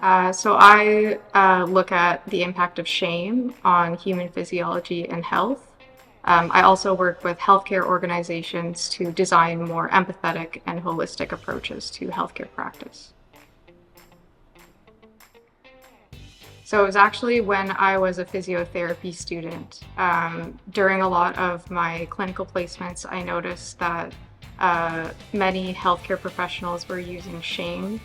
So I look at the impact of shame on human physiology and health. I also work with healthcare organizations to design more empathetic and holistic approaches to healthcare practice. So it was actually when I was a physiotherapy student. During a lot of my clinical placements, I noticed that many healthcare professionals were using shame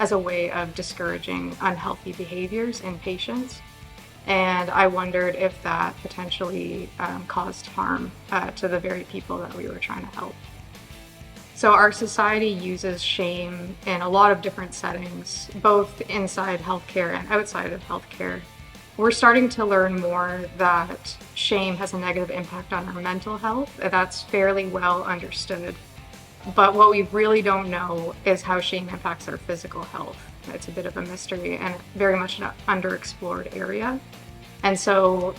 as a way of discouraging unhealthy behaviors in patients. And I wondered if that potentially caused harm to the very people that we were trying to help. So our society uses shame in a lot of different settings, both inside healthcare and outside of healthcare. We're starting to learn more that shame has a negative impact on our mental health. That's fairly well understood. But what we really don't know is how shame impacts our physical health. It's a bit of a mystery and very much an underexplored area. And so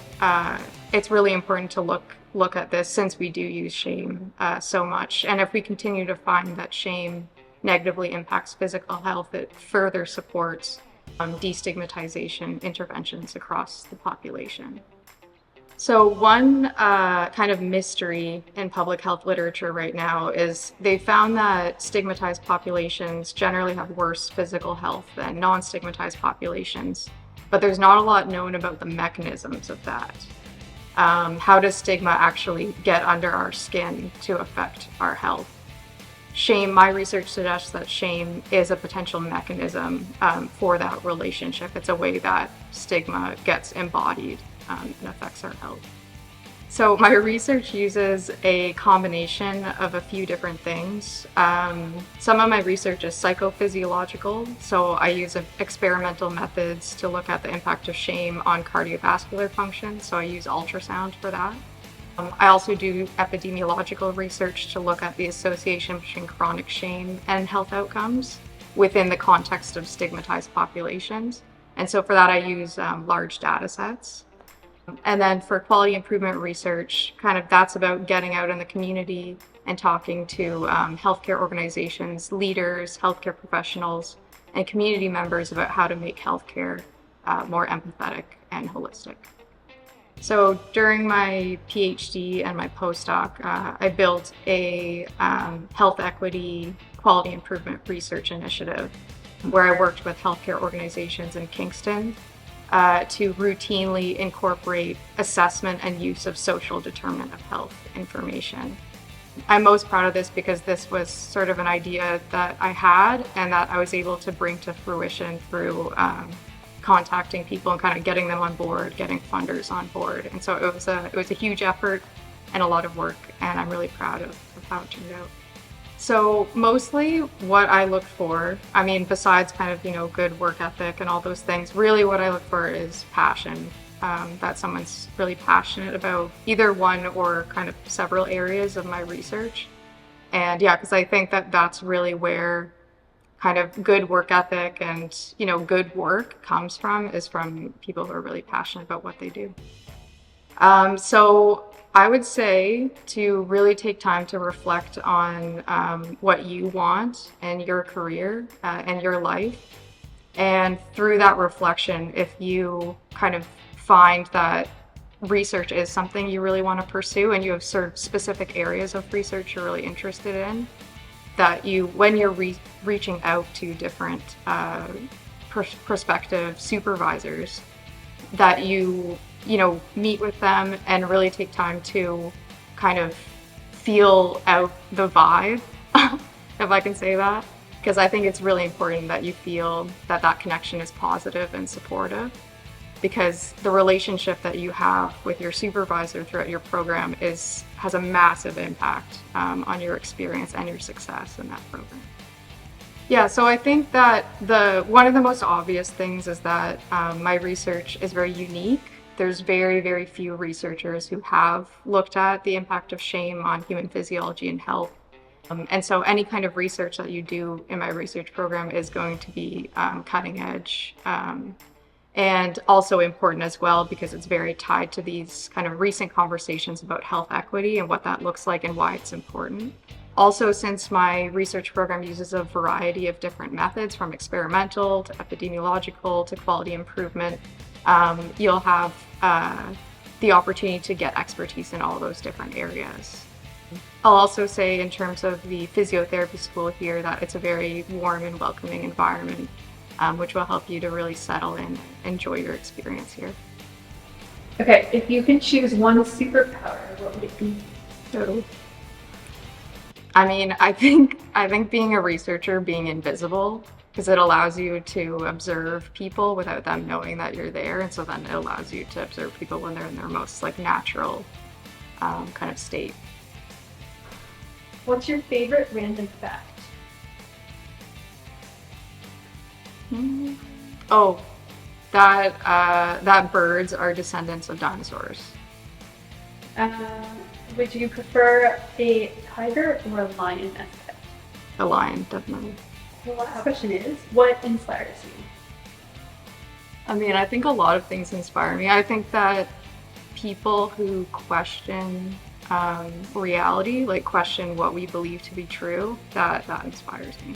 it's really important to look at this since we do use shame so much. And if we continue to find that shame negatively impacts physical health, it further supports destigmatization interventions across the population. So one kind of mystery in public health literature right now is they found that stigmatized populations generally have worse physical health than non-stigmatized populations, but there's not a lot known about the mechanisms of that. How does stigma actually get under our skin to affect our health? Shame, my research suggests that shame is a potential mechanism for that relationship. It's a way that stigma gets embodied and affects our health. So my research uses a combination of a few different things. Some of my research is psychophysiological, so I use experimental methods to look at the impact of shame on cardiovascular function, so I use ultrasound for that. I also do epidemiological research to look at the association between chronic shame and health outcomes within the context of stigmatized populations. And so for that, I use large data sets. And then for quality improvement research, kind of that's about getting out in the community and talking to healthcare organizations, leaders, healthcare professionals, and community members about how to make healthcare more empathetic and holistic. So during my PhD and my postdoc, I built a health equity quality improvement research initiative where I worked with healthcare organizations in Kingston to routinely incorporate assessment and use of social determinant of health information. I'm most proud of this because this was sort of an idea that I had and that I was able to bring to fruition through contacting people and kind of getting them on board, getting funders on board. And so it was a huge effort and a lot of work, and I'm really proud of how it turned out. So mostly what I look for, I mean, besides kind of, good work ethic and all those things, really what I look for is passion. That someone's really passionate about either one or kind of several areas of my research. And yeah, because I think that that's really where kind of good work ethic and, good work comes from, is from people who are really passionate about what they do. So I would say to really take time to reflect on what you want in your career and your life. And through that reflection, if you kind of find that research is something you really want to pursue and you have sort of specific areas of research you're really interested in, that when you're reaching out to different prospective supervisors, that you meet with them and really take time to kind of feel out the vibe, if I can say that, because I think it's really important that you feel that connection is positive and supportive, because the relationship that you have with your supervisor throughout your program has a massive impact on your experience and your success in that program. Yeah, so I think that one of the most obvious things is that my research is very unique. There's very, very few researchers who have looked at the impact of shame on human physiology and health. And so any kind of research that you do in my research program is going to be cutting edge and also important as well, because it's very tied to these kind of recent conversations about health equity and what that looks like and why it's important. Also, since my research program uses a variety of different methods, from experimental to epidemiological to quality improvement, you'll have the opportunity to get expertise in all those different areas. I'll also say, in terms of the physiotherapy school here, that it's a very warm and welcoming environment, which will help you to really settle in and enjoy your experience here. Okay, if you could choose one superpower, what would it be? So, I mean, I think being a researcher, being invisible, because it allows you to observe people without them knowing that you're there, and so then it allows you to observe people when they're in their most like natural kind of state. What's your favorite random fact? Oh, that birds are descendants of dinosaurs. Would you prefer a tiger or a lion as a pet? A lion, definitely. The last question is, what inspires you? I mean, I think a lot of things inspire me. I think that people who question reality, like question what we believe to be true, that inspires me.